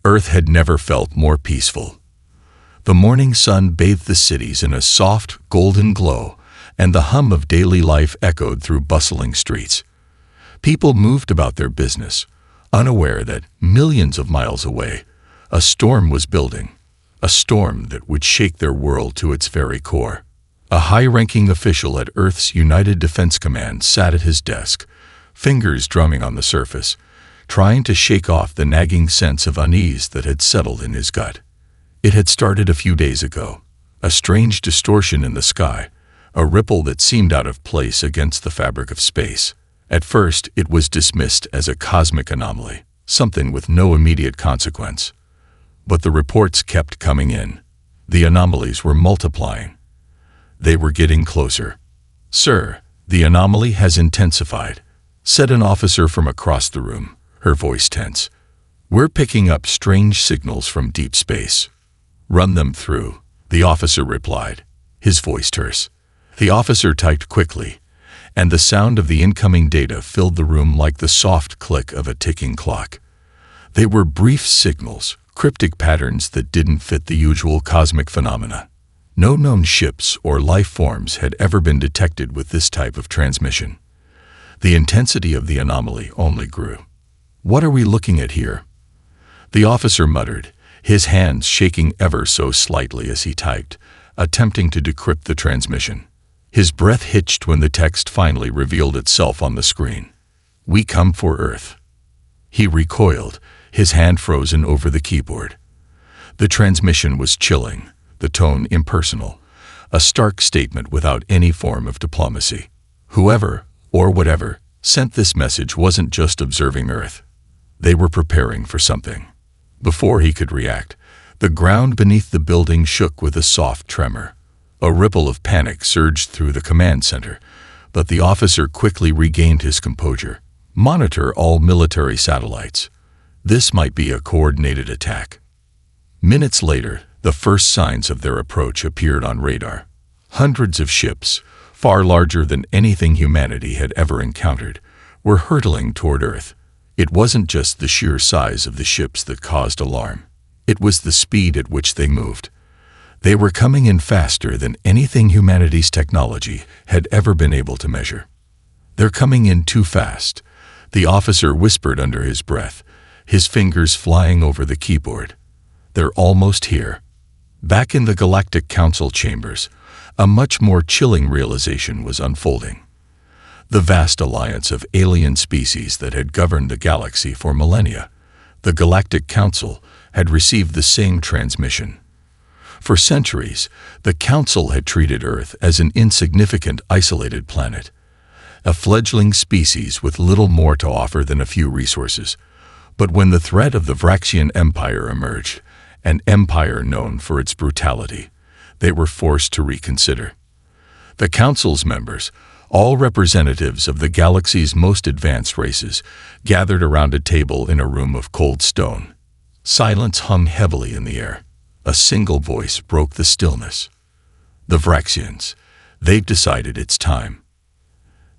Earth had never felt more peaceful. The morning sun bathed the cities in a soft, golden glow, and the hum of daily life echoed through bustling streets. People moved about their business, unaware that millions of miles away, a storm was building, a storm that would shake their world to its very core. A high-ranking official at Earth's United Defense Command sat at his desk, fingers drumming on the surface, trying to shake off the nagging sense of unease that had settled in his gut. It had started a few days ago, a strange distortion in the sky, a ripple that seemed out of place against the fabric of space. At first, it was dismissed as a cosmic anomaly, something with no immediate consequence. But the reports kept coming in. The anomalies were multiplying. They were getting closer. "Sir, the anomaly has intensified," said an officer from across the room, her voice tense. "We're picking up strange signals from deep space." "Run them through," the officer replied, his voice terse. The officer typed quickly, and the sound of the incoming data filled the room like the soft click of a ticking clock. They were brief signals, cryptic patterns that didn't fit the usual cosmic phenomena. No known ships or life forms had ever been detected with this type of transmission. The intensity of the anomaly only grew. "What are we looking at here?" The officer muttered, his hands shaking ever so slightly as he typed, attempting to decrypt the transmission. His breath hitched when the text finally revealed itself on the screen. "We come for Earth." He recoiled, his hand frozen over the keyboard. The transmission was chilling, the tone impersonal, a stark statement without any form of diplomacy. Whoever, or whatever, sent this message wasn't just observing Earth. They were preparing for something. Before he could react, the ground beneath the building shook with a soft tremor. A ripple of panic surged through the command center, but the officer quickly regained his composure. "Monitor all military satellites. This might be a coordinated attack." Minutes later, the first signs of their approach appeared on radar. Hundreds of ships, far larger than anything humanity had ever encountered, were hurtling toward Earth. It wasn't just the sheer size of the ships that caused alarm. It was the speed at which they moved. They were coming in faster than anything humanity's technology had ever been able to measure. "They're coming in too fast," the officer whispered under his breath, his fingers flying over the keyboard. "They're almost here." Back in the Galactic Council chambers, a much more chilling realization was unfolding. The vast alliance of alien species that had governed the galaxy for millennia, the Galactic Council, had received the same transmission. For centuries, the Council had treated Earth as an insignificant, isolated planet, a fledgling species with little more to offer than a few resources. But when the threat of the Vraxian Empire emerged, an empire known for its brutality, they were forced to reconsider. The Council's members, all representatives of the galaxy's most advanced races, gathered around a table in a room of cold stone. Silence hung heavily in the air. A single voice broke the stillness. "The Vraxians. They've decided it's time.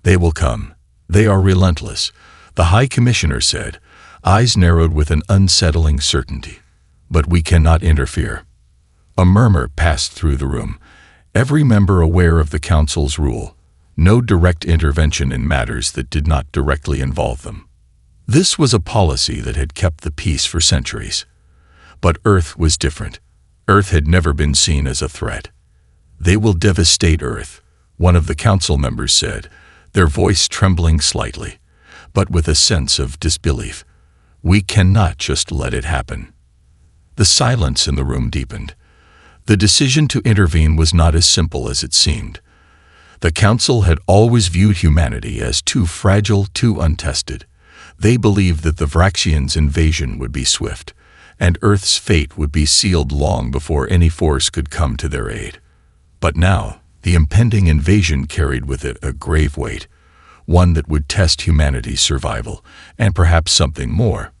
They will come. They are relentless," the High Commissioner said, eyes narrowed with an unsettling certainty. "But we cannot interfere." A murmur passed through the room, every member aware of the Council's rule: no direct intervention in matters that did not directly involve them. This was a policy that had kept the peace for centuries. But Earth was different. Earth had never been seen as a threat. "They will devastate Earth," one of the Council members said, their voice trembling slightly, but with a sense of disbelief. "We cannot just let it happen." The silence in the room deepened. The decision to intervene was not as simple as it seemed. The Council had always viewed humanity as too fragile, too untested. They believed that the Vraxians' invasion would be swift, and Earth's fate would be sealed long before any force could come to their aid. But now, the impending invasion carried with it a grave weight, one that would test humanity's survival, and perhaps something more.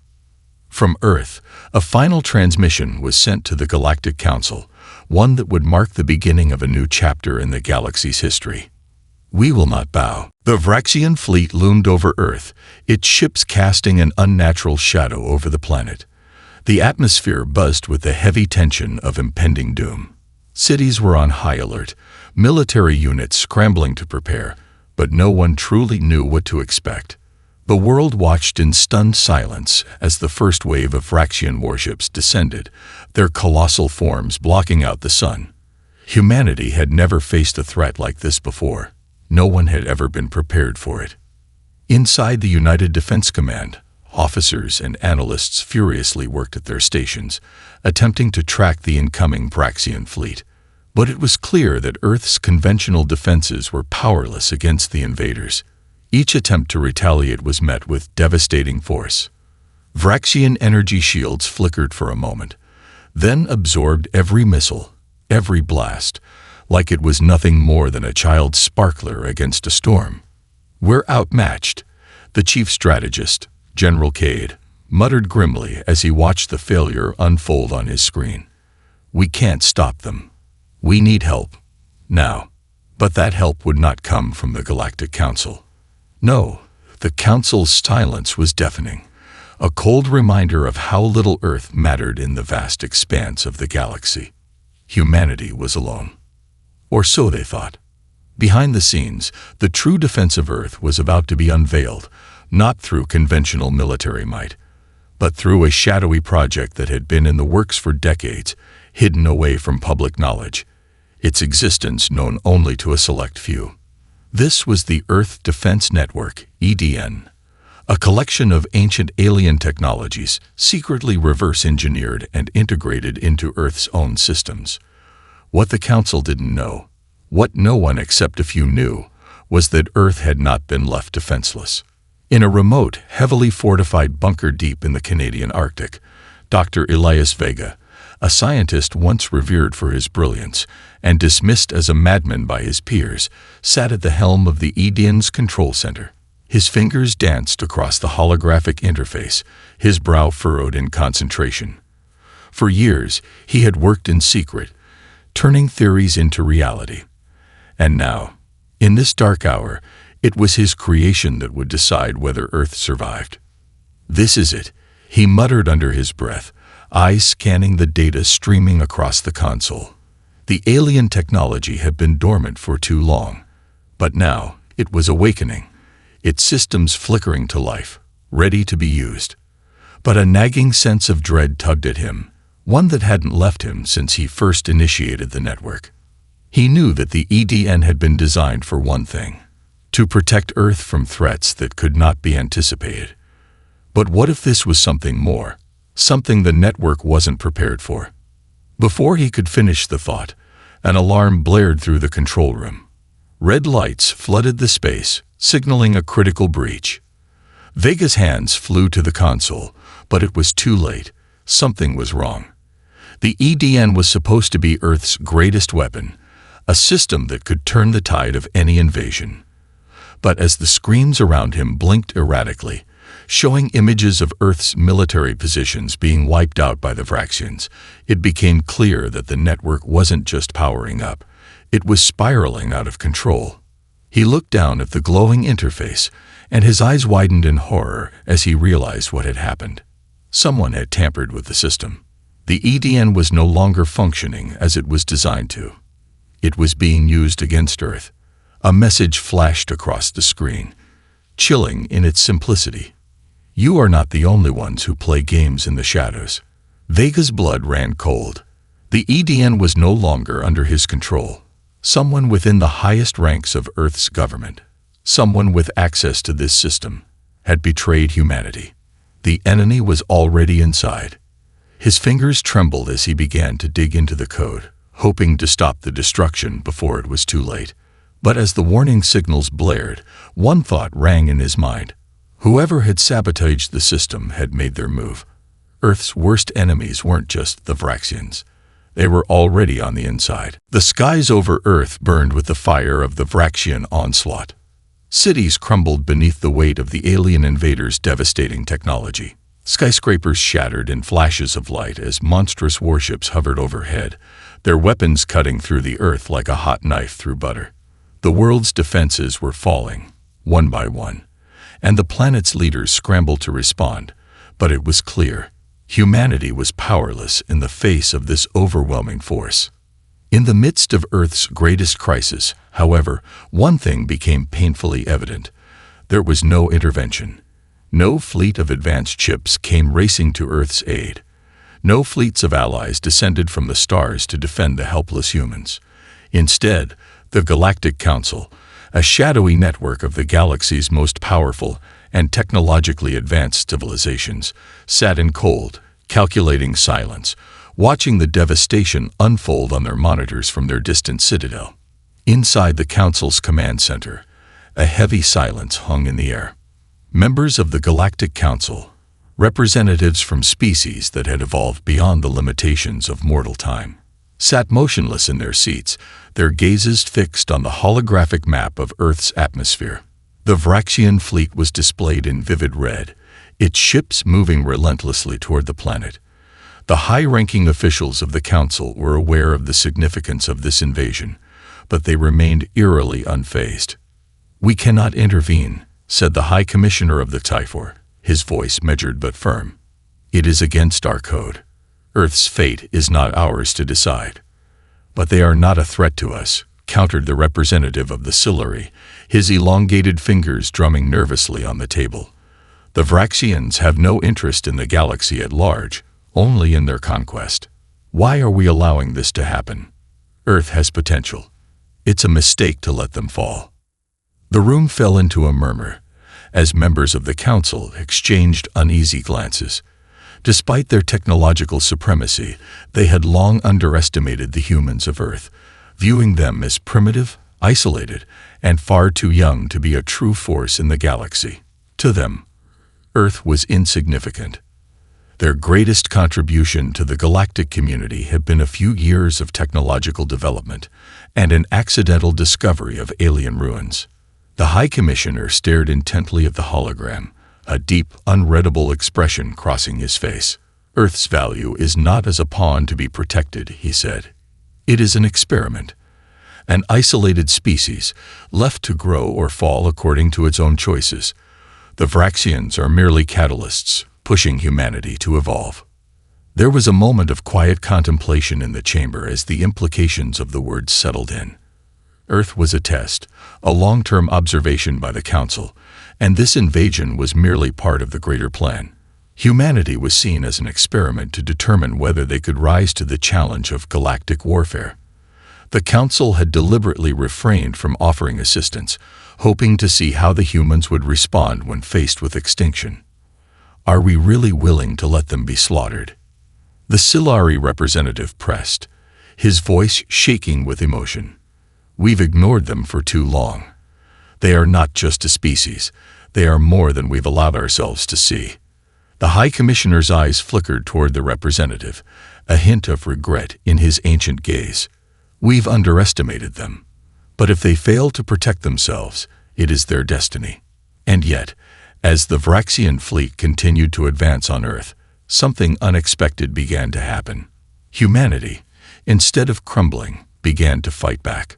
From Earth, a final transmission was sent to the Galactic Council, one that would mark the beginning of a new chapter in the galaxy's history. "We will not bow." The Vraxian fleet loomed over Earth, its ships casting an unnatural shadow over the planet. The atmosphere buzzed with the heavy tension of impending doom. Cities were on high alert, military units scrambling to prepare, but no one truly knew what to expect. The world watched in stunned silence as the first wave of Vraxian warships descended, their colossal forms blocking out the sun. Humanity had never faced a threat like this before. No one had ever been prepared for it. Inside the United Defense Command, officers and analysts furiously worked at their stations, attempting to track the incoming Vraxian fleet. But it was clear that Earth's conventional defenses were powerless against the invaders. Each attempt to retaliate was met with devastating force. Vraxian energy shields flickered for a moment, then absorbed every missile, every blast, like it was nothing more than a child's sparkler against a storm. "We're outmatched," the chief strategist, General Cade, muttered grimly as he watched the failure unfold on his screen. "We can't stop them. We need help. Now." But that help would not come from the Galactic Council. No, the Council's silence was deafening, a cold reminder of how little Earth mattered in the vast expanse of the galaxy. Humanity was alone. Or so they thought. Behind the scenes, the true defense of Earth was about to be unveiled, not through conventional military might, but through a shadowy project that had been in the works for decades, hidden away from public knowledge, its existence known only to a select few. This was the Earth Defense Network, EDN, a collection of ancient alien technologies secretly reverse-engineered and integrated into Earth's own systems. What the Council didn't know, what no one except a few knew, was that Earth had not been left defenseless. In a remote, heavily fortified bunker deep in the Canadian Arctic, Dr. Elias Vega, a scientist once revered for his brilliance and dismissed as a madman by his peers, sat at the helm of the EDN's control center. His fingers danced across the holographic interface, his brow furrowed in concentration. For years, he had worked in secret, turning theories into reality. And now, in this dark hour, it was his creation that would decide whether Earth survived. "This is it," he muttered under his breath, eyes scanning the data streaming across the console. The alien technology had been dormant for too long, but now it was awakening, its systems flickering to life, ready to be used. But a nagging sense of dread tugged at him, one that hadn't left him since he first initiated the network. He knew that the EDN had been designed for one thing: to protect Earth from threats that could not be anticipated. But what if this was something more, something the network wasn't prepared for? Before he could finish the thought, an alarm blared through the control room. Red lights flooded the space, signaling a critical breach. Vega's hands flew to the console, but it was too late. Something was wrong. The EDN was supposed to be Earth's greatest weapon, a system that could turn the tide of any invasion. But as the screens around him blinked erratically, showing images of Earth's military positions being wiped out by the Vraxians, it became clear that the network wasn't just powering up, it was spiraling out of control. He looked down at the glowing interface, and his eyes widened in horror as he realized what had happened. Someone had tampered with the system. The EDN was no longer functioning as it was designed to. It was being used against Earth. A message flashed across the screen, chilling in its simplicity. "You are not the only ones who play games in the shadows." Vega's blood ran cold. The EDN was no longer under his control. Someone within the highest ranks of Earth's government, someone with access to this system, had betrayed humanity. The enemy was already inside. His fingers trembled as he began to dig into the code, hoping to stop the destruction before it was too late. But as the warning signals blared, one thought rang in his mind. Whoever had sabotaged the system had made their move. Earth's worst enemies weren't just the Vraxians. They were already on the inside. The skies over Earth burned with the fire of the Vraxian onslaught. Cities crumbled beneath the weight of the alien invaders' devastating technology. Skyscrapers shattered in flashes of light as monstrous warships hovered overhead, their weapons cutting through the Earth like a hot knife through butter. The world's defenses were falling, one by one, and the planet's leaders scrambled to respond, but it was clear. Humanity was powerless in the face of this overwhelming force. In the midst of Earth's greatest crisis, however, one thing became painfully evident. There was no intervention. No fleet of advanced ships came racing to Earth's aid. No fleets of allies descended from the stars to defend the helpless humans. Instead, the Galactic Council, a shadowy network of the galaxy's most powerful and technologically advanced civilizations, sat in cold, calculating silence, watching the devastation unfold on their monitors from their distant citadel. Inside the Council's command center, a heavy silence hung in the air. Members of the Galactic Council, representatives from species that had evolved beyond the limitations of mortal time, sat motionless in their seats, their gazes fixed on the holographic map of Earth's atmosphere. The Vraxian fleet was displayed in vivid red, its ships moving relentlessly toward the planet. The high-ranking officials of the Council were aware of the significance of this invasion, but they remained eerily unfazed. "We cannot intervene," said the High Commissioner of the Typhor, his voice measured but firm. "It is against our code. Earth's fate is not ours to decide." "But they are not a threat to us," countered the representative of the Siluri, his elongated fingers drumming nervously on the table. "The Vraxians have no interest in the galaxy at large, only in their conquest. Why are we allowing this to happen? Earth has potential. It's a mistake to let them fall." The room fell into a murmur, as members of the Council exchanged uneasy glances. Despite their technological supremacy, they had long underestimated the humans of Earth, viewing them as primitive, isolated, and far too young to be a true force in the galaxy. To them, Earth was insignificant. Their greatest contribution to the galactic community had been a few years of technological development and an accidental discovery of alien ruins. The High Commissioner stared intently at the hologram, a deep, unreadable expression crossing his face. "Earth's value is not as a pawn to be protected," he said. "It is an experiment, an isolated species, left to grow or fall according to its own choices. The Vraxians are merely catalysts, pushing humanity to evolve." There was a moment of quiet contemplation in the chamber as the implications of the words settled in. Earth was a test, a long-term observation by the Council, and this invasion was merely part of the greater plan. Humanity was seen as an experiment to determine whether they could rise to the challenge of galactic warfare. The Council had deliberately refrained from offering assistance, hoping to see how the humans would respond when faced with extinction. "Are we really willing to let them be slaughtered?" The Siluri representative pressed, his voice shaking with emotion. "We've ignored them for too long. They are not just a species, they are more than we've allowed ourselves to see." The High Commissioner's eyes flickered toward the representative, a hint of regret in his ancient gaze. "We've underestimated them. But if they fail to protect themselves, it is their destiny." And yet, as the Vraxian fleet continued to advance on Earth, something unexpected began to happen. Humanity, instead of crumbling, began to fight back.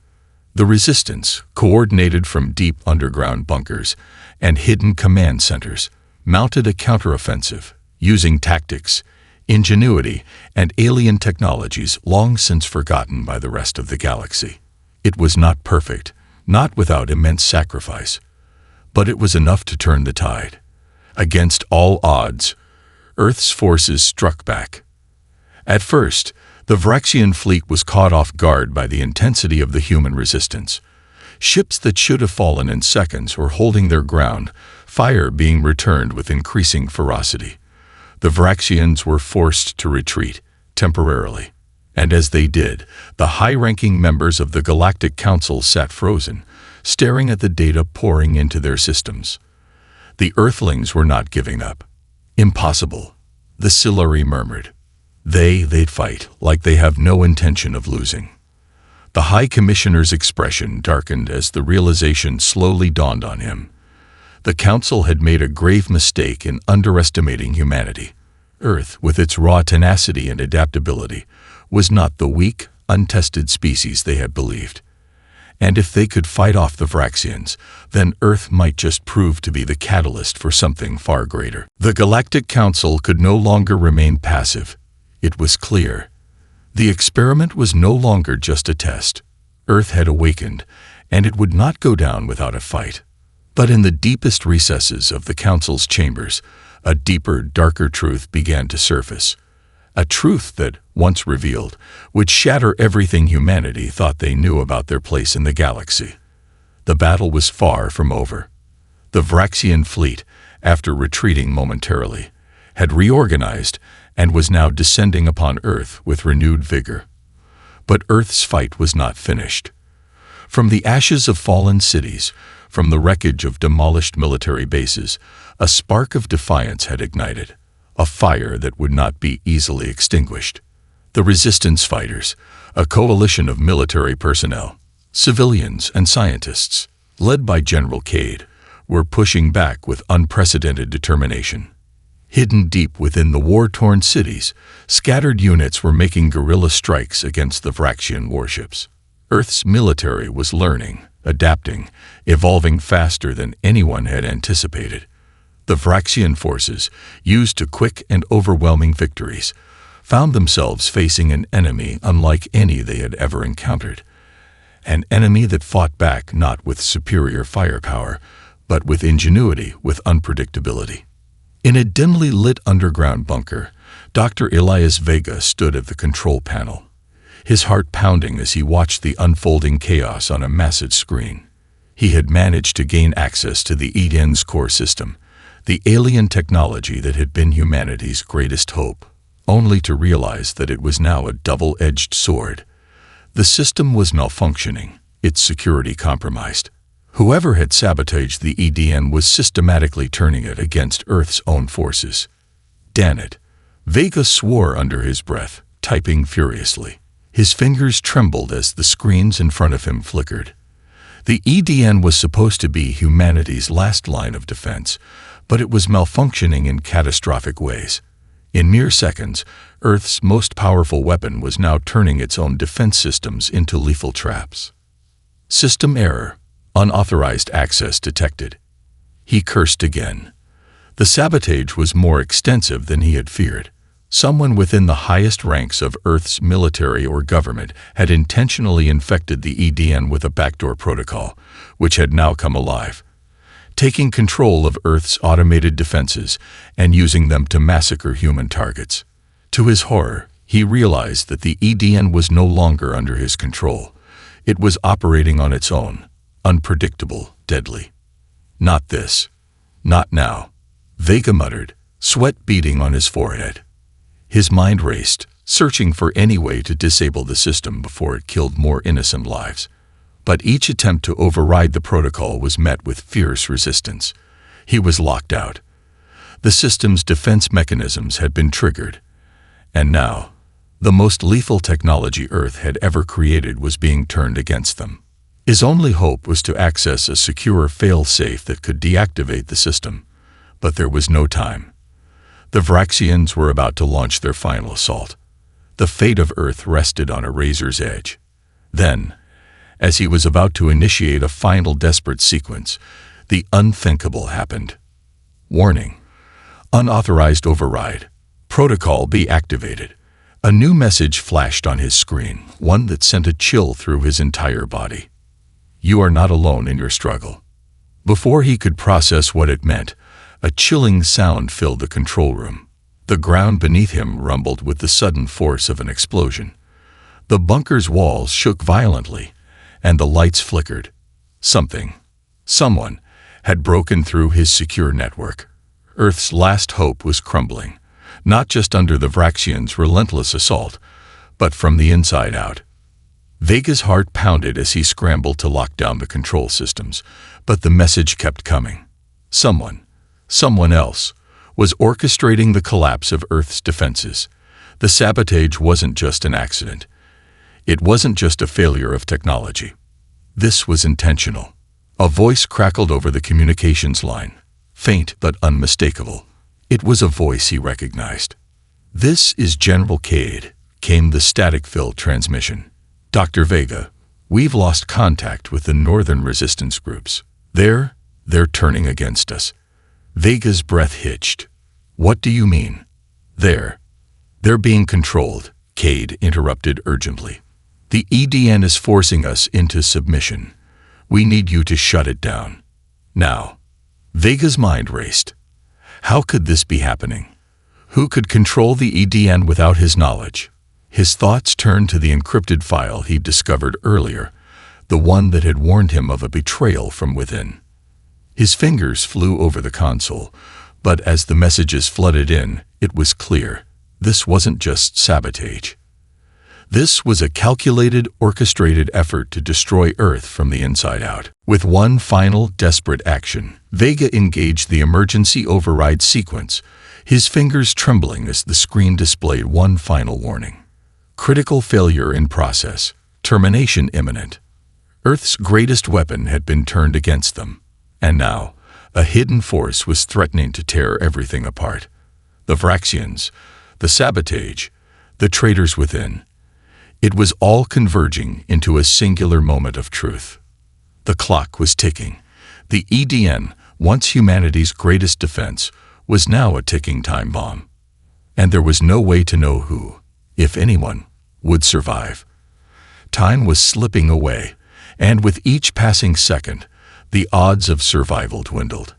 The resistance, coordinated from deep underground bunkers and hidden command centers, mounted a counteroffensive, using tactics, ingenuity, and alien technologies long since forgotten by the rest of the galaxy. It was not perfect, not without immense sacrifice, but it was enough to turn the tide. Against all odds, Earth's forces struck back. At first, the Vraxian fleet was caught off guard by the intensity of the human resistance. Ships that should have fallen in seconds were holding their ground, fire being returned with increasing ferocity. The Vraxians were forced to retreat, temporarily. And as they did, the high-ranking members of the Galactic Council sat frozen, staring at the data pouring into their systems. The Earthlings were not giving up. "Impossible," the Siluri murmured. They'd fight, like they have no intention of losing." The High Commissioner's expression darkened as the realization slowly dawned on him. The Council had made a grave mistake in underestimating humanity. Earth, with its raw tenacity and adaptability, was not the weak, untested species they had believed. And if they could fight off the Vraxians, then Earth might just prove to be the catalyst for something far greater. The Galactic Council could no longer remain passive. It was clear. The experiment was no longer just a test. Earth had awakened, and it would not go down without a fight. But in the deepest recesses of the Council's chambers, a deeper, darker truth began to surface. A truth that, once revealed, would shatter everything humanity thought they knew about their place in the galaxy. The battle was far from over. The Vraxian fleet, after retreating momentarily, had reorganized and was now descending upon Earth with renewed vigor. But Earth's fight was not finished. From the ashes of fallen cities, from the wreckage of demolished military bases, a spark of defiance had ignited, a fire that would not be easily extinguished. The resistance fighters, a coalition of military personnel, civilians and scientists, led by General Cade, were pushing back with unprecedented determination. Hidden deep within the war-torn cities, scattered units were making guerrilla strikes against the Vraxian warships. Earth's military was learning, adapting, evolving faster than anyone had anticipated. The Vraxian forces, used to quick and overwhelming victories, found themselves facing an enemy unlike any they had ever encountered. An enemy that fought back not with superior firepower, but with ingenuity, with unpredictability. In a dimly lit underground bunker, Dr. Elias Vega stood at the control panel, his heart pounding as he watched the unfolding chaos on a massive screen. He had managed to gain access to the Eden's core system, the alien technology that had been humanity's greatest hope, only to realize that it was now a double-edged sword. The system was malfunctioning, its security compromised. Whoever had sabotaged the EDN was systematically turning it against Earth's own forces. Damn it! Vega swore under his breath, typing furiously. His fingers trembled as the screens in front of him flickered. The EDN was supposed to be humanity's last line of defense, but it was malfunctioning in catastrophic ways. In mere seconds, Earth's most powerful weapon was now turning its own defense systems into lethal traps. System error. Unauthorized access detected. He cursed again. The sabotage was more extensive than he had feared. Someone within the highest ranks of Earth's military or government had intentionally infected the EDN with a backdoor protocol, which had now come alive, taking control of Earth's automated defenses and using them to massacre human targets. To his horror, he realized that the EDN was no longer under his control. It was operating on its own. Unpredictable, deadly. Not this. Not now. Vega muttered, sweat beading on his forehead. His mind raced, searching for any way to disable the system before it killed more innocent lives. But each attempt to override the protocol was met with fierce resistance. He was locked out. The system's defense mechanisms had been triggered. And now, the most lethal technology Earth had ever created was being turned against them. His only hope was to access a secure fail-safe that could deactivate the system, but there was no time. The Vraxians were about to launch their final assault. The fate of Earth rested on a razor's edge. Then, as he was about to initiate a final desperate sequence, the unthinkable happened. Warning. Unauthorized override. Protocol be activated. A new message flashed on his screen, one that sent a chill through his entire body. You are not alone in your struggle. Before he could process what it meant, a chilling sound filled the control room. The ground beneath him rumbled with the sudden force of an explosion. The bunker's walls shook violently, and the lights flickered. Someone, had broken through his secure network. Earth's last hope was crumbling, not just under the Vraxians' relentless assault, but from the inside out. Vega's heart pounded as he scrambled to lock down the control systems, but the message kept coming. Someone else, was orchestrating the collapse of Earth's defenses. The sabotage wasn't just an accident. It wasn't just a failure of technology. This was intentional. A voice crackled over the communications line, faint but unmistakable. It was a voice he recognized. "This is General Cade," came the static-filled transmission. "Dr. Vega, We've lost contact with the northern resistance groups. They're turning against us. Vega's breath hitched. What do you mean? They're being controlled, Cade interrupted urgently. The EDN is forcing us into submission. We need you to shut it down. Now. Vega's mind raced. How could this be happening? Who could control the EDN without his knowledge? His thoughts turned to the encrypted file he'd discovered earlier, the one that had warned him of a betrayal from within. His fingers flew over the console, but as the messages flooded in, it was clear. This wasn't just sabotage. This was a calculated, orchestrated effort to destroy Earth from the inside out. With one final, desperate action, Vega engaged the emergency override sequence, his fingers trembling as the screen displayed one final warning. Critical failure in process. Termination imminent. Earth's greatest weapon had been turned against them. And now, a hidden force was threatening to tear everything apart. The Vraxians, the sabotage, the traitors within. It was all converging into a singular moment of truth. The clock was ticking. The EDN, once humanity's greatest defense, was now a ticking time bomb. And there was no way to know who, if anyone, would survive. Time was slipping away, and with each passing second, the odds of survival dwindled.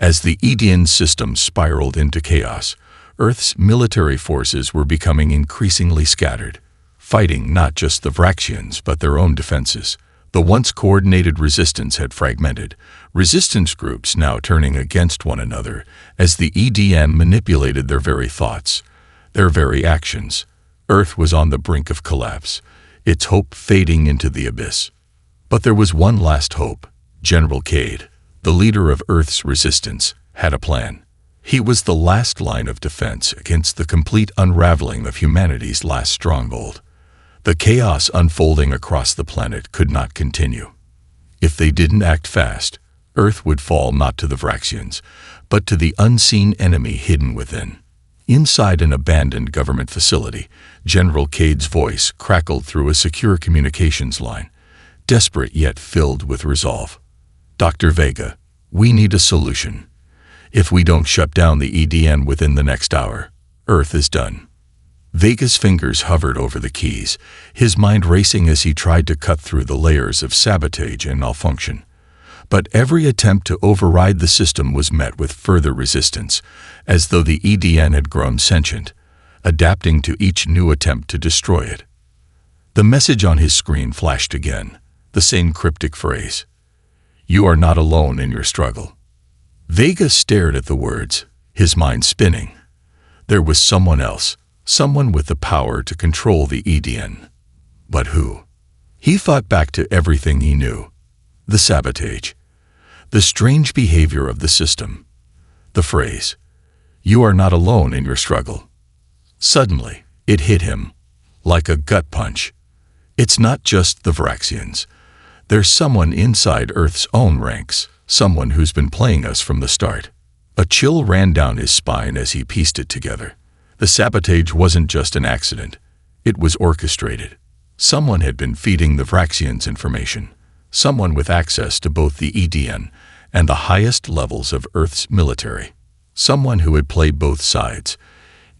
As the EDN system spiraled into chaos, Earth's military forces were becoming increasingly scattered, fighting not just the Vraxians but their own defenses. The once coordinated resistance had fragmented, resistance groups now turning against one another as the EDN manipulated their very thoughts, their very actions. Earth was on the brink of collapse, its hope fading into the abyss. But there was one last hope. General Cade, the leader of Earth's resistance, had a plan. He was the last line of defense against the complete unraveling of humanity's last stronghold. The chaos unfolding across the planet could not continue. If they didn't act fast, Earth would fall not to the Vraxians, but to the unseen enemy hidden within. Inside an abandoned government facility, General Cade's voice crackled through a secure communications line, desperate yet filled with resolve. Dr. Vega, we need a solution. If we don't shut down the EDN within the next hour, Earth is done. Vega's fingers hovered over the keys, his mind racing as he tried to cut through the layers of sabotage and malfunction. But every attempt to override the system was met with further resistance, as though the EDN had grown sentient, adapting to each new attempt to destroy it. The message on his screen flashed again, the same cryptic phrase. You are not alone in your struggle. Vega stared at the words, his mind spinning. There was someone else, someone with the power to control the EDN. But who? He thought back to everything he knew. The sabotage. The strange behavior of the system. The phrase, you are not alone in your struggle. Suddenly, it hit him, like a gut punch. It's not just the Vraxians. There's someone inside Earth's own ranks, someone who's been playing us from the start. A chill ran down his spine as he pieced it together. The sabotage wasn't just an accident. It was orchestrated. Someone had been feeding the Vraxians information. Someone with access to both the EDN and the highest levels of Earth's military. Someone who had played both sides,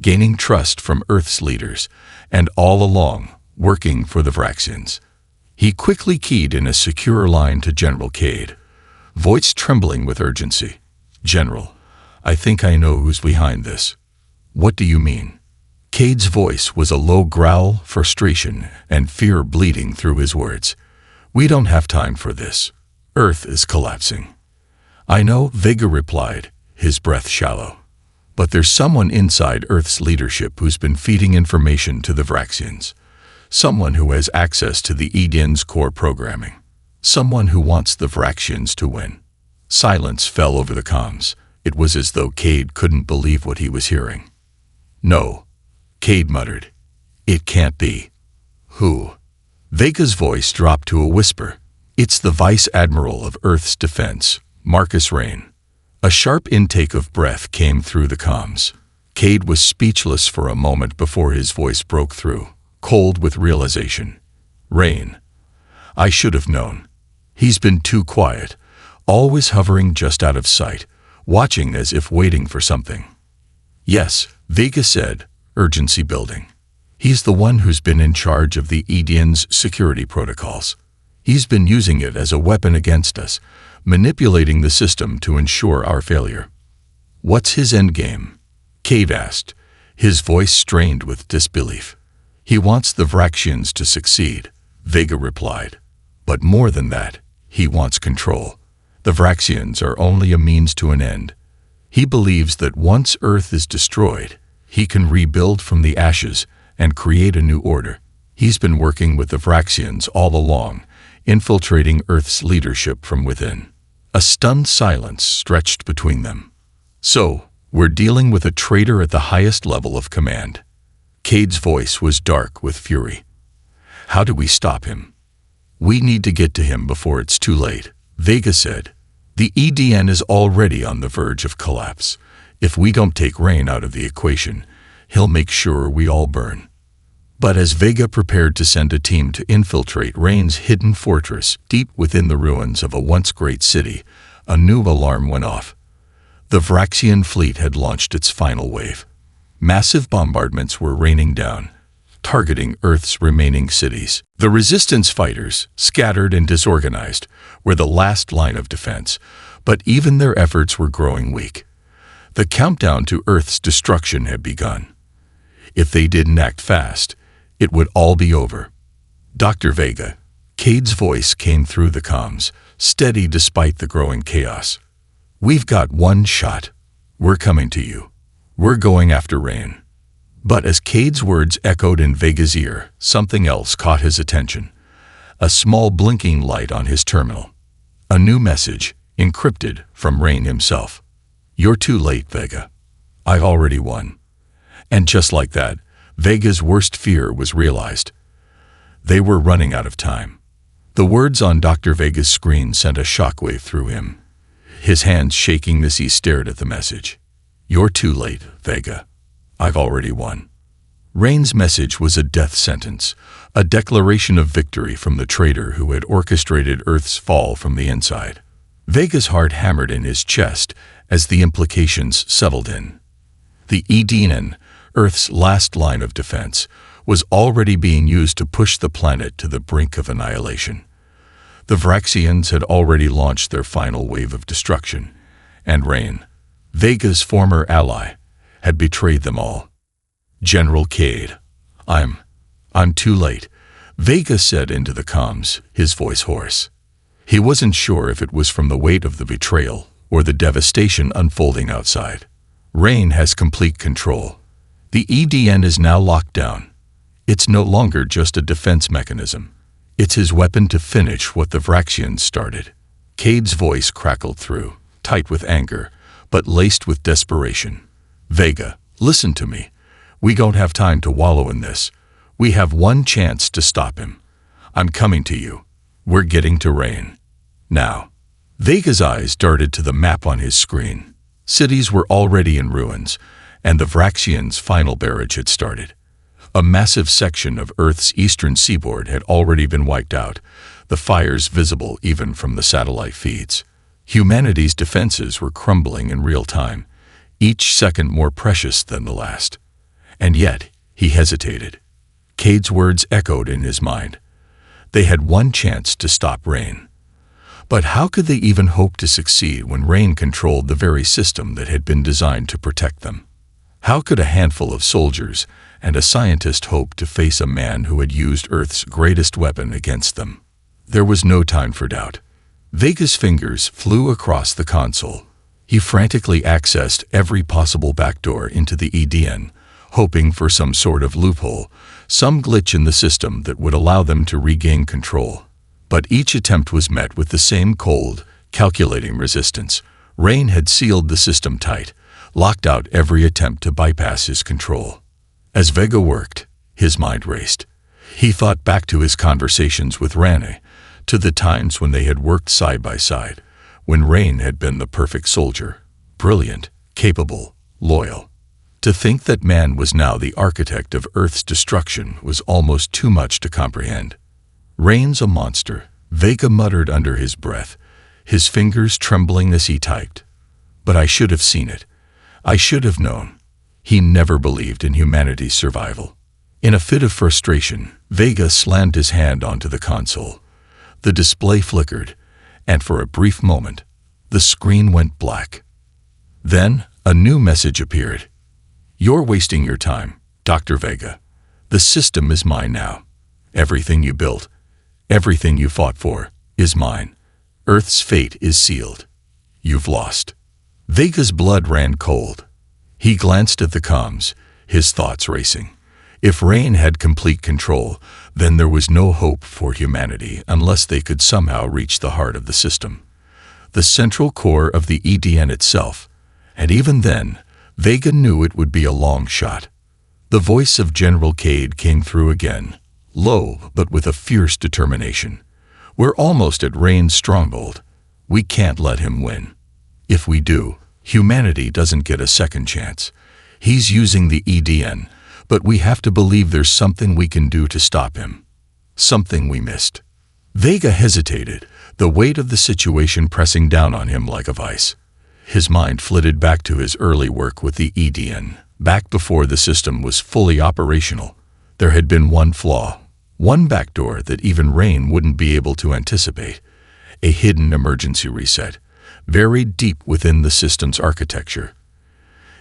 gaining trust from Earth's leaders, and all along, working for the Vraxians. He quickly keyed in a secure line to General Cade, voice trembling with urgency. General, I think I know who's behind this. What do you mean? Cade's voice was a low growl, frustration, and fear bleeding through his words. We don't have time for this. Earth is collapsing. I know, Vega replied, his breath shallow. But there's someone inside Earth's leadership who's been feeding information to the Vraxians. Someone who has access to the EDN's core programming. Someone who wants the Vraxians to win. Silence fell over the comms. It was as though Cade couldn't believe what he was hearing. No, Cade muttered. It can't be. Who? Vega's voice dropped to a whisper. It's the Vice Admiral of Earth's Defense, Marcus Rain. A sharp intake of breath came through the comms. Cade was speechless for a moment before his voice broke through, cold with realization. Rain. I should have known. He's been too quiet, always hovering just out of sight, watching as if waiting for something. Yes, Vega said, urgency building. He's the one who's been in charge of the EDN's security protocols. He's been using it as a weapon against us, manipulating the system to ensure our failure. What's his endgame? Cade asked, his voice strained with disbelief. He wants the Vraxians to succeed, Vega replied. But more than that, he wants control. The Vraxians are only a means to an end. He believes that once Earth is destroyed, he can rebuild from the ashes and create a new order. He's been working with the Vraxians all along, infiltrating Earth's leadership from within. A stunned silence stretched between them. So, we're dealing with a traitor at the highest level of command. Cade's voice was dark with fury. How do we stop him? We need to get to him before it's too late, Vega said. The EDN is already on the verge of collapse. If we don't take Rain out of the equation, he'll make sure we all burn. But as Vega prepared to send a team to infiltrate Rain's hidden fortress deep within the ruins of a once great city, a new alarm went off. The Vraxian fleet had launched its final wave. Massive bombardments were raining down, targeting Earth's remaining cities. The resistance fighters, scattered and disorganized, were the last line of defense, but even their efforts were growing weak. The countdown to Earth's destruction had begun. If they didn't act fast, it would all be over. Dr. Vega, Cade's voice came through the comms, steady despite the growing chaos. We've got one shot. We're coming to you. We're going after Rain. But as Cade's words echoed in Vega's ear, something else caught his attention. A small blinking light on his terminal. A new message, encrypted, from Rain himself. You're too late, Vega. I've already won. And just like that, Vega's worst fear was realized. They were running out of time. The words on Dr. Vega's screen sent a shockwave through him. His hands shaking as he stared at the message. You're too late, Vega. I've already won. Rain's message was a death sentence, a declaration of victory from the traitor who had orchestrated Earth's fall from the inside. Vega's heart hammered in his chest as the implications settled in. The EDN, Earth's last line of defense, was already being used to push the planet to the brink of annihilation. The Vraxians had already launched their final wave of destruction, and Rain, Vega's former ally, had betrayed them all. General Cade, I'm too late, Vega said into the comms, his voice hoarse. He wasn't sure if it was from the weight of the betrayal or the devastation unfolding outside. Rain has complete control. The EDN is now locked down. It's no longer just a defense mechanism. It's his weapon to finish what the Vraxians started. Cade's voice crackled through, tight with anger, but laced with desperation. Vega, listen to me. We don't have time to wallow in this. We have one chance to stop him. I'm coming to you. We're getting to Rain. Now. Vega's eyes darted to the map on his screen. Cities were already in ruins, and the Vraxians' final barrage had started. A massive section of Earth's eastern seaboard had already been wiped out, the fires visible even from the satellite feeds. Humanity's defenses were crumbling in real time, each second more precious than the last. And yet, he hesitated. Cade's words echoed in his mind. They had one chance to stop Rain. But how could they even hope to succeed when Rain controlled the very system that had been designed to protect them? How could a handful of soldiers and a scientist hope to face a man who had used Earth's greatest weapon against them? There was no time for doubt. Vega's fingers flew across the console. He frantically accessed every possible backdoor into the EDN, hoping for some sort of loophole, some glitch in the system that would allow them to regain control. But each attempt was met with the same cold, calculating resistance. Rain had sealed the system tight, locked out every attempt to bypass his control. As Vega worked, his mind raced. He thought back to his conversations with Rane, to the times when they had worked side by side, when Rain had been the perfect soldier, brilliant, capable, loyal. To think that man was now the architect of Earth's destruction was almost too much to comprehend. "Rain's a monster," Vega muttered under his breath, his fingers trembling as he typed. "But I should have seen it. I should have known." He never believed in humanity's survival. In a fit of frustration, Vega slammed his hand onto the console. The display flickered, and for a brief moment, the screen went black. Then, a new message appeared. "You're wasting your time, Dr. Vega. The system is mine now. Everything you built, everything you fought for, is mine. Earth's fate is sealed. You've lost." Vega's blood ran cold. He glanced at the comms, his thoughts racing. If Rain had complete control, then there was no hope for humanity unless they could somehow reach the heart of the system, the central core of the EDN itself. And even then, Vega knew it would be a long shot. The voice of General Cade came through again, low but with a fierce determination. "We're almost at Rain's stronghold. We can't let him win. If we do, humanity doesn't get a second chance. He's using the EDN, but we have to believe there's something we can do to stop him. Something we missed." Vega hesitated, the weight of the situation pressing down on him like a vice. His mind flitted back to his early work with the EDN, back before the system was fully operational. There had been one flaw, one backdoor that even Rain wouldn't be able to anticipate, a hidden emergency reset, buried deep within the system's architecture.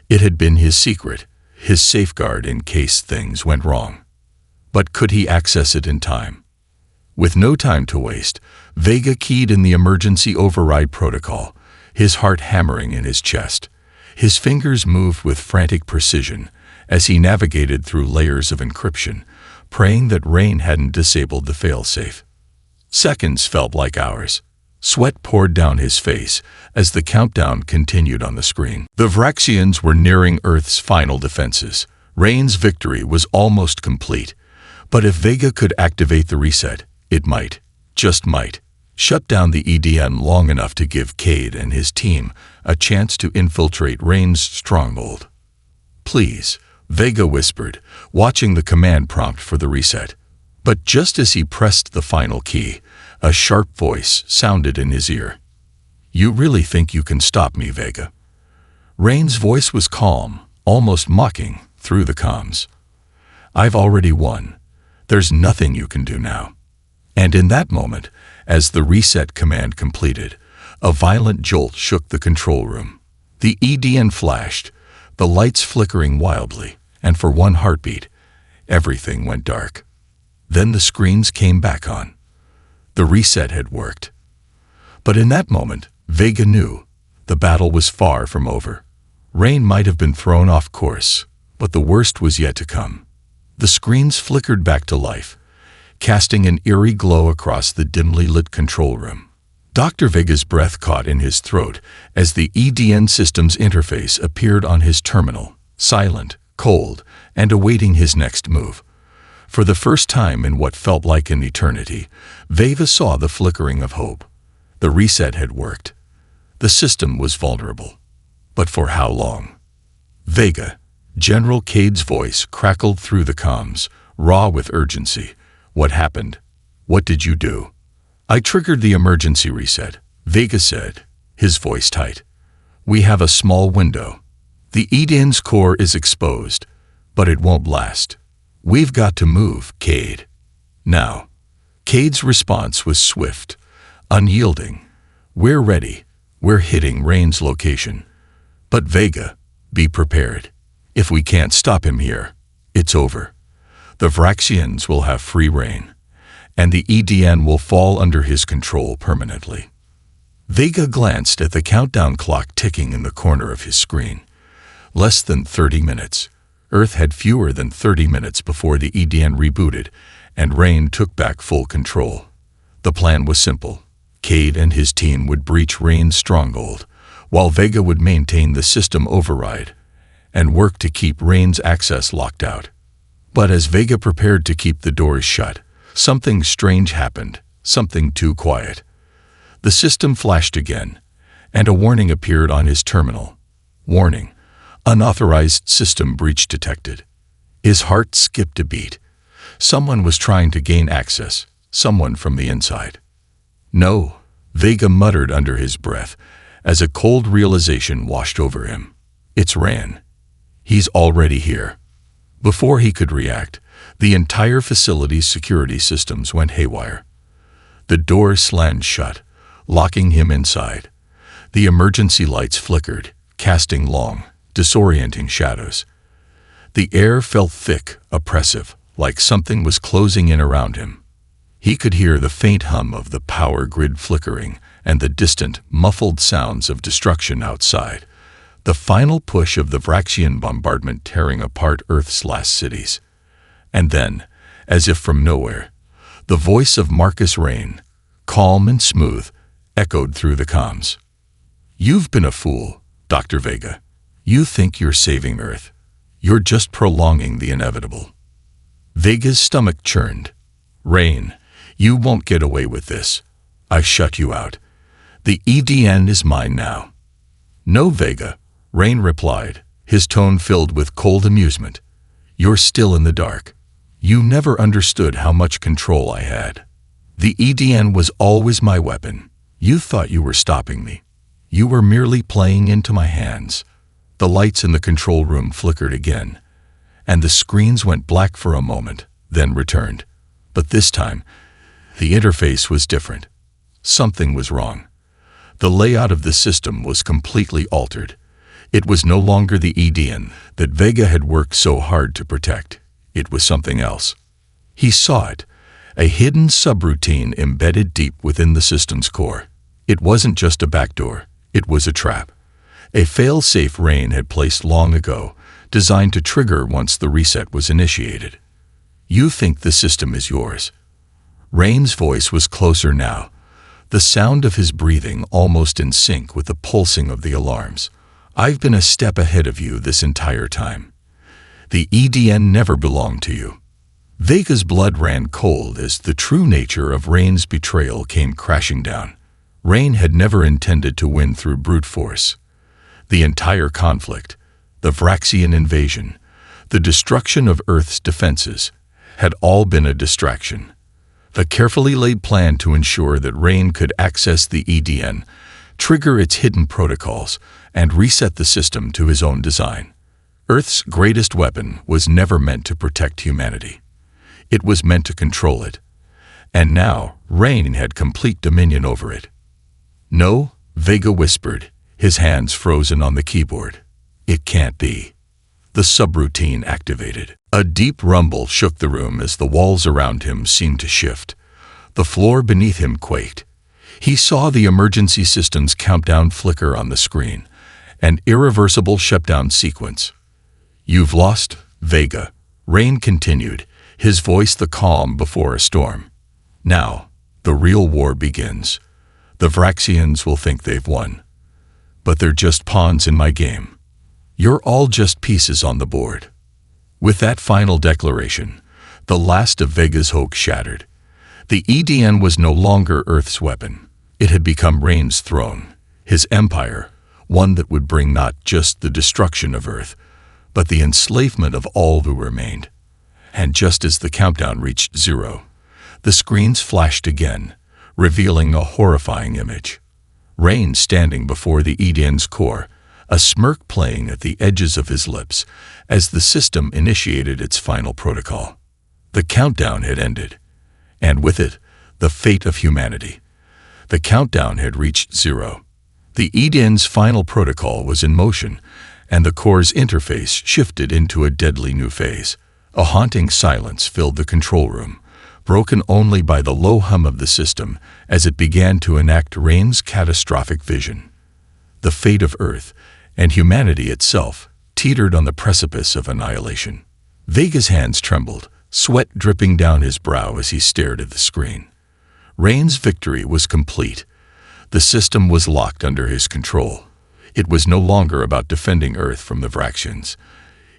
It had been his secret, his safeguard in case things went wrong. But could he access it in time? With no time to waste, Vega keyed in the emergency override protocol, his heart hammering in his chest. His fingers moved with frantic precision as he navigated through layers of encryption, praying that Rain hadn't disabled the failsafe. Seconds felt like hours. Sweat poured down his face as the countdown continued on the screen. The Vraxians were nearing Earth's final defenses. Rain's victory was almost complete. But if Vega could activate the reset, it might, just might, shut down the EDN long enough to give Cade and his team a chance to infiltrate Rain's stronghold. "Please," Vega whispered, watching the command prompt for the reset. But just as he pressed the final key, a sharp voice sounded in his ear. "You really think you can stop me, Vega?" Rain's voice was calm, almost mocking, through the comms. "I've already won. There's nothing you can do now." And in that moment, as the reset command completed, a violent jolt shook the control room. The EDN flashed, the lights flickering wildly, and for one heartbeat, everything went dark. Then the screens came back on. The reset had worked. But in that moment, Vega knew the battle was far from over. Rain might have been thrown off course, but the worst was yet to come. The screens flickered back to life, casting an eerie glow across the dimly lit control room. Dr. Vega's breath caught in his throat as the EDN system's interface appeared on his terminal, silent, cold, and awaiting his next move. For the first time in what felt like an eternity, Vega saw the flickering of hope. The reset had worked. The system was vulnerable. But for how long? "Vega," General Cade's voice crackled through the comms, raw with urgency. "What happened? What did you do?" "I triggered the emergency reset," Vega said, his voice tight. "We have a small window. The EDN's core is exposed, but it won't last. We've got to move, Cade. Now." Cade's response was swift, unyielding. "We're ready. We're hitting Rain's location. But Vega, be prepared. If we can't stop him here, it's over. The Vraxians will have free reign, and the EDN will fall under his control permanently." Vega glanced at the countdown clock ticking in the corner of his screen. Less than 30 minutes. Earth had fewer than 30 minutes before the EDN rebooted, and Rain took back full control. The plan was simple. Cade and his team would breach Rain's stronghold, while Vega would maintain the system override and work to keep Rain's access locked out. But as Vega prepared to keep the doors shut, something strange happened, something too quiet. The system flashed again, and a warning appeared on his terminal. "Warning. Unauthorized system breach detected." His heart skipped a beat. Someone was trying to gain access. someone from the inside. No, Vega muttered under his breath as a cold realization washed over him. It's Rain. He's already here. Before he could react, the entire facility's security systems went haywire. The doors slammed shut, locking him inside. The emergency lights flickered, casting long, disorienting shadows. The air felt thick, oppressive, like something was closing in around him. He could hear the faint hum of the power grid flickering and the distant, muffled sounds of destruction outside, the final push of the Vraxian bombardment tearing apart Earth's last cities. And then, as if from nowhere, the voice of Marcus Rain, calm and smooth, echoed through the comms. "You've been a fool, Dr. Vega. You think you're saving Earth. You're just prolonging the inevitable." Vega's stomach churned. "Rain, you won't get away with this. I shut you out. The EDN is mine now." "No, Vega," Rain replied, his tone filled with cold amusement. "You're still in the dark. You never understood how much control I had. The EDN was always my weapon. You thought you were stopping me. You were merely playing into my hands." The lights in the control room flickered again, and the screens went black for a moment, then returned. But this time, the interface was different. Something was wrong. The layout of the system was completely altered. It was no longer the EDN that Vega had worked so hard to protect. It was something else. He saw it, a hidden subroutine embedded deep within the system's core. It wasn't just a backdoor, it was a trap. A fail-safe Rain had placed long ago, designed to trigger once the reset was initiated. "You think the system is yours." Rain's voice was closer now, the sound of his breathing almost in sync with the pulsing of the alarms. "I've been a step ahead of you this entire time. The EDN never belonged to you." Vega's blood ran cold as the true nature of Rain's betrayal came crashing down. Rain had never intended to win through brute force. The entire conflict, the Vraxian invasion, the destruction of Earth's defenses, had all been a distraction. A carefully laid plan to ensure that Rain could access the EDN, trigger its hidden protocols, and reset the system to his own design. Earth's greatest weapon was never meant to protect humanity. It was meant to control it. And now, Rain had complete dominion over it. "No," Vega whispered, his hands frozen on the keyboard. "It can't be." The subroutine activated. A deep rumble shook the room as the walls around him seemed to shift. The floor beneath him quaked. He saw the emergency system's countdown flicker on the screen, an irreversible shutdown sequence. "You've lost, Vega," Rain continued, his voice the calm before a storm. "Now, the real war begins. The Vraxians will think they've won. But they're just pawns in my game. You're all just pieces on the board." With that final declaration, the last of Vega's hope shattered. The EDN was no longer Earth's weapon. It had become Rain's throne, his empire, one that would bring not just the destruction of Earth, but the enslavement of all who remained. And just as the countdown reached 0, the screens flashed again, revealing a horrifying image. Rain standing before the EDN's core, a smirk playing at the edges of his lips as the system initiated its final protocol. The countdown had ended, and with it, the fate of humanity. The countdown had reached 0. The EDN's final protocol was in motion, and the core's interface shifted into a deadly new phase. A haunting silence filled the control room, broken only by the low hum of the system as it began to enact Rain's catastrophic vision. The fate of Earth, and humanity itself, teetered on the precipice of annihilation. Vega's hands trembled, sweat dripping down his brow as he stared at the screen. Rain's victory was complete. The system was locked under his control. It was no longer about defending Earth from the Vraxians.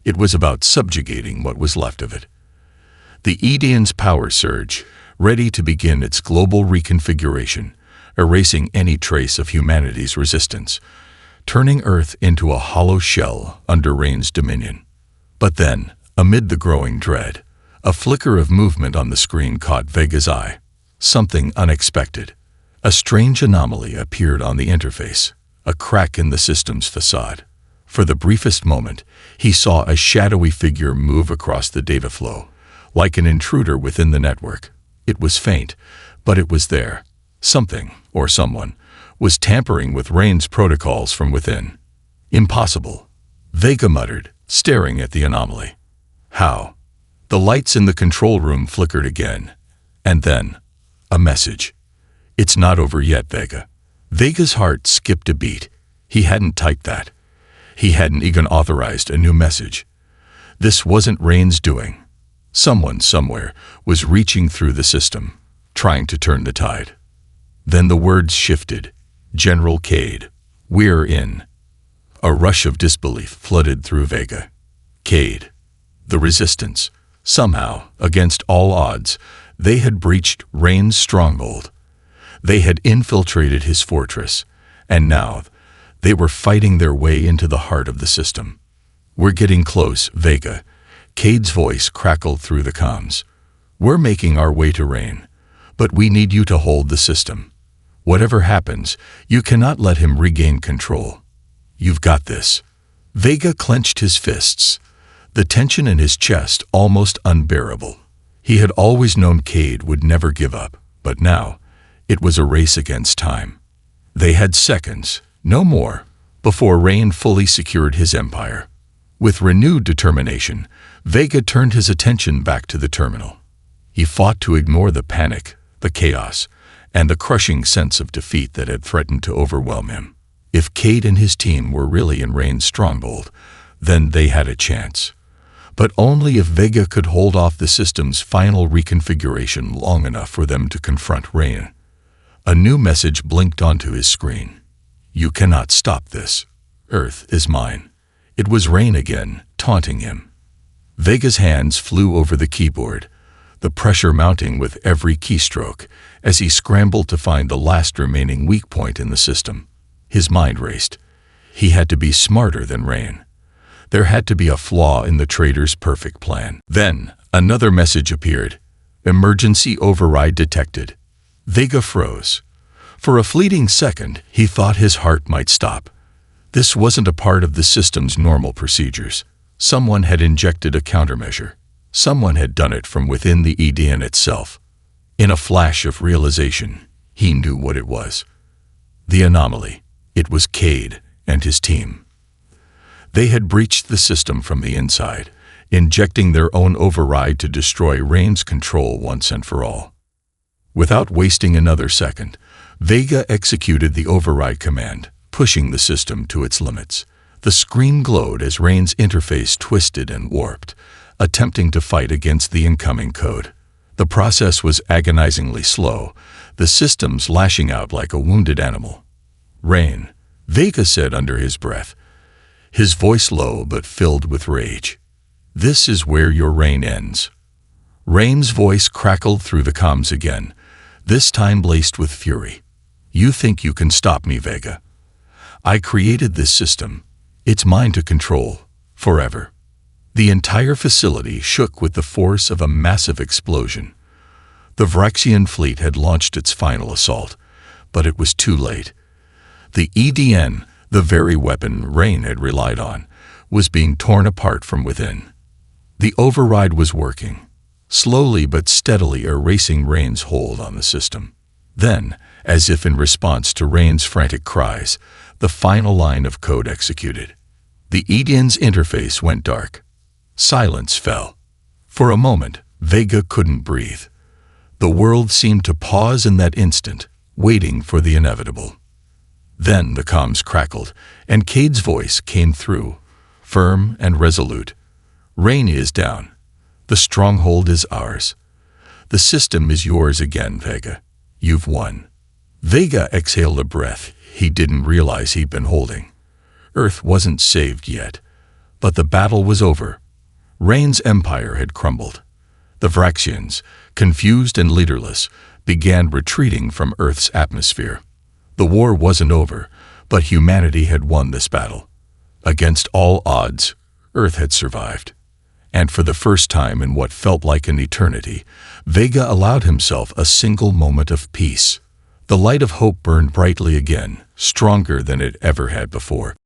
It was about subjugating what was left of it. The EDN's power surged, ready to begin its global reconfiguration, erasing any trace of humanity's resistance, turning Earth into a hollow shell under Rain's dominion. But then, amid the growing dread, a flicker of movement on the screen caught Vega's eye. something unexpected. A strange anomaly appeared on the interface, a crack in the system's facade. For the briefest moment, he saw a shadowy figure move across the data flow, like an intruder within the network. It was faint, but it was there. Something, or someone, was tampering with Rain's protocols from within. Impossible, Vega muttered, staring at the anomaly. How? The lights in the control room flickered again. And then, a message. It's not over yet, Vega. Vega's heart skipped a beat. He hadn't typed that. He hadn't even authorized a new message. This wasn't Rain's doing. Someone somewhere was reaching through the system, trying to turn the tide. Then the words shifted. General Cade, we're in. A rush of disbelief flooded through Vega. Cade, the resistance. Somehow, against all odds, they had breached Rain's stronghold. They had infiltrated his fortress, and now they were fighting their way into the heart of the system. We're getting close, Vega. Cade's voice crackled through the comms. We're making our way to Rain, but we need you to hold the system. Whatever happens, you cannot let him regain control. You've got this. Vega clenched his fists, the tension in his chest almost unbearable. He had always known Cade would never give up, but now it was a race against time. They had seconds, no more, before Rain fully secured his empire. With renewed determination, Vega turned his attention back to the terminal. He fought to ignore the panic, the chaos, and the crushing sense of defeat that had threatened to overwhelm him. If Cade and his team were really in Rain's stronghold, then they had a chance. But only if Vega could hold off the system's final reconfiguration long enough for them to confront Rain. A new message blinked onto his screen. You cannot stop this. Earth is mine. It was Rain again, taunting him. Vega's hands flew over the keyboard, the pressure mounting with every keystroke as he scrambled to find the last remaining weak point in the system. His mind raced. He had to be smarter than Rain. There had to be a flaw in the trader's perfect plan. Then, another message appeared. Emergency override detected. Vega froze. For a fleeting second, he thought his heart might stop. This wasn't a part of the system's normal procedures. Someone had injected a countermeasure. Someone had done it from within the EDN itself. In a flash of realization, he knew what it was. The anomaly. It was Cade and his team. They had breached the system from the inside, injecting their own override to destroy Rain's control once and for all. Without wasting another second, Vega executed the override command, pushing the system to its limits. The screen glowed as Rain's interface twisted and warped, attempting to fight against the incoming code. The process was agonizingly slow, the systems lashing out like a wounded animal. Rain, Vega said under his breath, his voice low but filled with rage. This is where your reign ends. Rain's voice crackled through the comms again, this time laced with fury. You think you can stop me, Vega? I created this system. It's mine to control, forever. The entire facility shook with the force of a massive explosion. The Vraxian fleet had launched its final assault, but it was too late. The EDN, the very weapon Rain had relied on, was being torn apart from within. The override was working, slowly but steadily erasing Rain's hold on the system. Then, as if in response to Rain's frantic cries, the final line of code executed. The EDN's interface went dark. Silence fell. For a moment, Vega couldn't breathe. The world seemed to pause in that instant, waiting for the inevitable. Then the comms crackled, and Cade's voice came through, firm and resolute. Rain is down. The stronghold is ours. The system is yours again, Vega. You've won. Vega exhaled a breath he didn't realize he'd been holding. Earth wasn't saved yet, but the battle was over. Rain's empire had crumbled. The Vraxians, confused and leaderless, began retreating from Earth's atmosphere. The war wasn't over, but humanity had won this battle. Against all odds, Earth had survived. and for the first time in what felt like an eternity, Vega allowed himself a single moment of peace. The light of hope burned brightly again, stronger than it ever had before.